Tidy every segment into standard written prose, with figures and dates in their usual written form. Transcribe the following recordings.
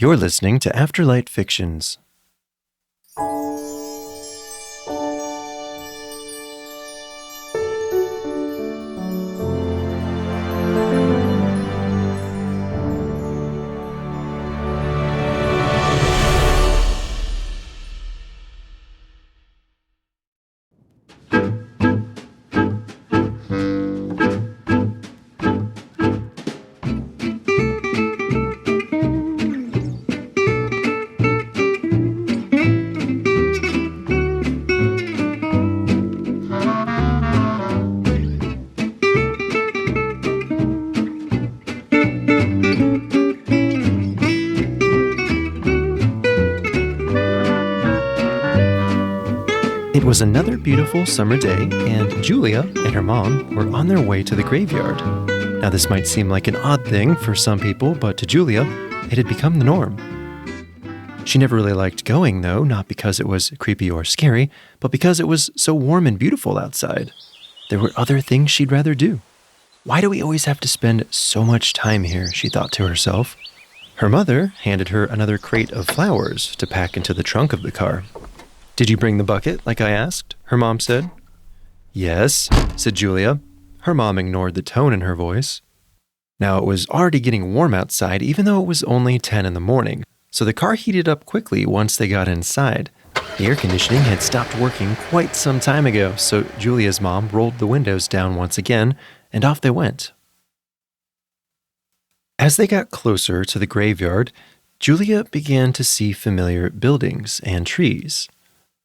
You're listening to Afterlight Fictions. It was another beautiful summer day, and Julia and her mom were on their way to the graveyard. Now, this might seem like an odd thing for some people, but to Julia, it had become the norm. She never really liked going, though, not because it was creepy or scary, but because it was so warm and beautiful outside. There were other things she'd rather do. Why do we always have to spend so much time here, she thought to herself. Her mother handed her another crate of flowers to pack into the trunk of the car. "Did you bring the bucket, like I asked?" her mom said. "Yes," said Julia. Her mom ignored the tone in her voice. Now, it was already getting warm outside, even though it was only 10 in the morning, so the car heated up quickly once they got inside. The air conditioning had stopped working quite some time ago, so Julia's mom rolled the windows down once again, and off they went. As they got closer to the graveyard, Julia began to see familiar buildings and trees.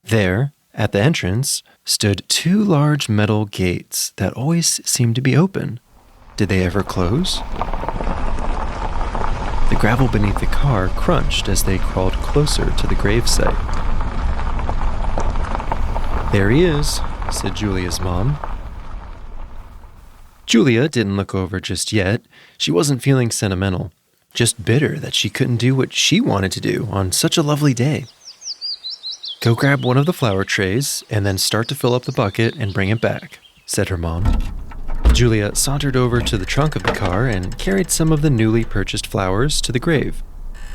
There, at the entrance, stood two large metal gates that always seemed to be open. Did they ever close? The gravel beneath the car crunched as they crawled closer to the gravesite. "There he is," said Julia's mom. Julia didn't look over just yet. She wasn't feeling sentimental, just bitter that she couldn't do what she wanted to do on such a lovely day. "Go grab one of the flower trays and then start to fill up the bucket and bring it back," said her mom. Julia sauntered over to the trunk of the car and carried some of the newly purchased flowers to the grave.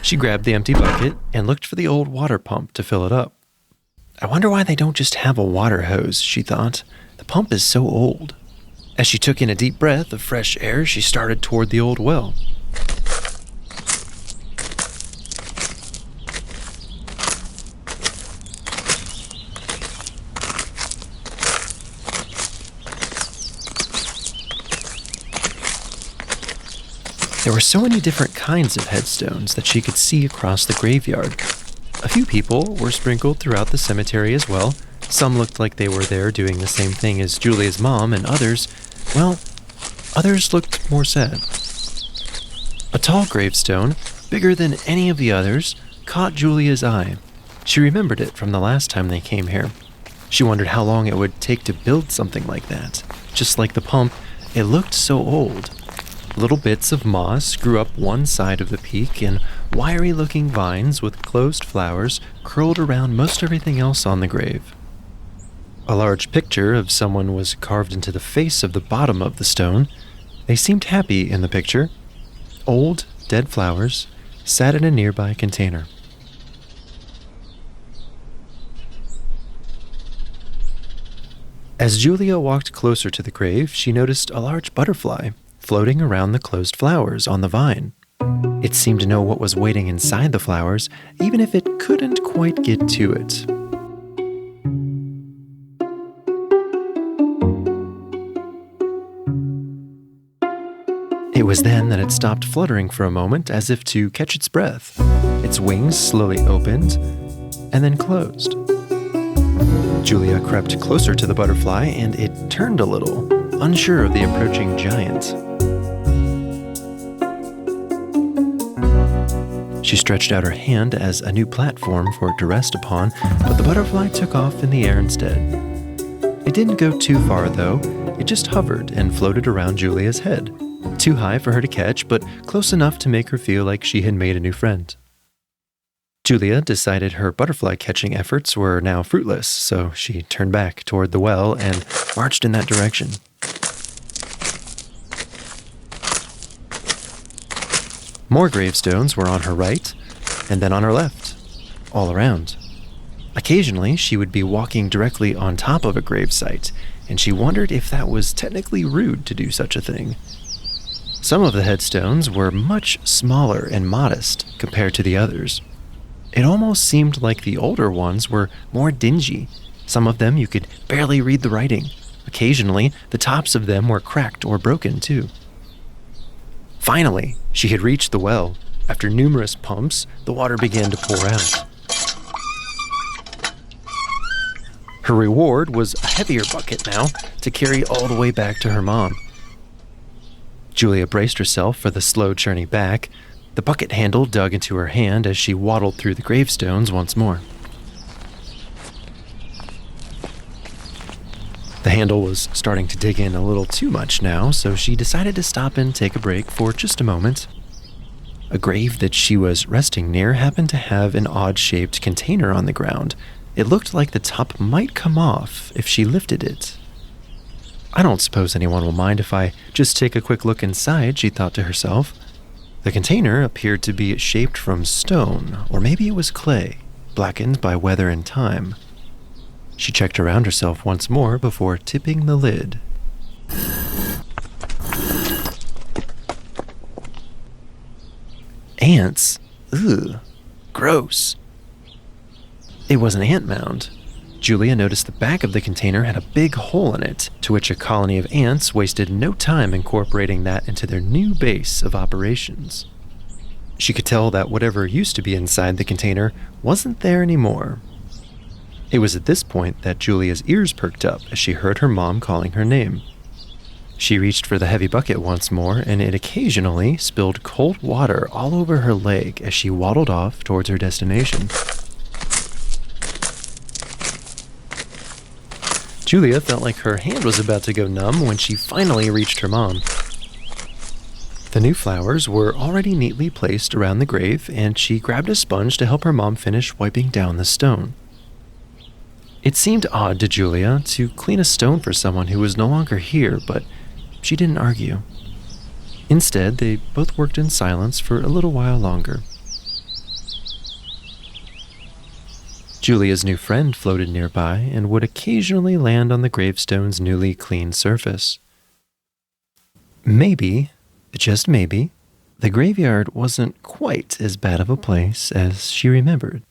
She grabbed the empty bucket and looked for the old water pump to fill it up. "I wonder why they don't just have a water hose," she thought. "The pump is so old." As she took in a deep breath of fresh air, she started toward the old well. There were so many different kinds of headstones that she could see across the graveyard. A few people were sprinkled throughout the cemetery as well. Some looked like they were there doing the same thing as Julia's mom, and others looked more sad. A tall gravestone, bigger than any of the others, caught Julia's eye. She remembered it from the last time they came here. She wondered how long it would take to build something like that. Just like the pump, it looked so old. Little bits of moss grew up one side of the peak, and wiry-looking vines with closed flowers curled around most everything else on the grave. A large picture of someone was carved into the face of the bottom of the stone. They seemed happy in the picture. Old, dead flowers sat in a nearby container. As Julia walked closer to the grave, she noticed a large butterfly floating around the closed flowers on the vine. It seemed to know what was waiting inside the flowers, even if it couldn't quite get to it. It was then that it stopped fluttering for a moment, as if to catch its breath. Its wings slowly opened and then closed. Julia crept closer to the butterfly, and it turned a little, unsure of the approaching giant. She stretched out her hand as a new platform for it to rest upon, but the butterfly took off in the air instead. It didn't go too far, though. It just hovered and floated around Julia's head. Too high for her to catch, but close enough to make her feel like she had made a new friend. Julia decided her butterfly catching efforts were now fruitless, so she turned back toward the well and marched in that direction. More gravestones were on her right. and then on her left, all around. Occasionally, she would be walking directly on top of a gravesite, and she wondered if that was technically rude to do such a thing. Some of the headstones were much smaller and modest compared to the others. It almost seemed like the older ones were more dingy. Some of them you could barely read the writing. Occasionally, the tops of them were cracked or broken too. Finally, she had reached the well. After numerous pumps, the water began to pour out. Her reward was a heavier bucket now to carry all the way back to her mom. Julia braced herself for the slow journey back. The bucket handle dug into her hand as she waddled through the gravestones once more. The handle was starting to dig in a little too much now, so she decided to stop and take a break for just a moment. A grave that she was resting near happened to have an odd-shaped container on the ground. It looked like the top might come off if she lifted it. I don't suppose anyone will mind if I just take a quick look inside, she thought to herself. The container appeared to be shaped from stone, or maybe it was clay, blackened by weather and time. She checked around herself once more before tipping the lid. Ants? Ugh. Gross. It was an ant mound. Julia noticed the back of the container had a big hole in it, to which a colony of ants wasted no time incorporating that into their new base of operations. She could tell that whatever used to be inside the container wasn't there anymore. It was at this point that Julia's ears perked up as she heard her mom calling her name. She reached for the heavy bucket once more, and it occasionally spilled cold water all over her leg as she waddled off towards her destination. Julia felt like her hand was about to go numb when she finally reached her mom. The new flowers were already neatly placed around the grave, and she grabbed a sponge to help her mom finish wiping down the stone. It seemed odd to Julia to clean a stone for someone who was no longer here, but she didn't argue. Instead, they both worked in silence for a little while longer. Julia's new friend floated nearby and would occasionally land on the gravestone's newly cleaned surface. Maybe, just maybe, the graveyard wasn't quite as bad of a place as she remembered.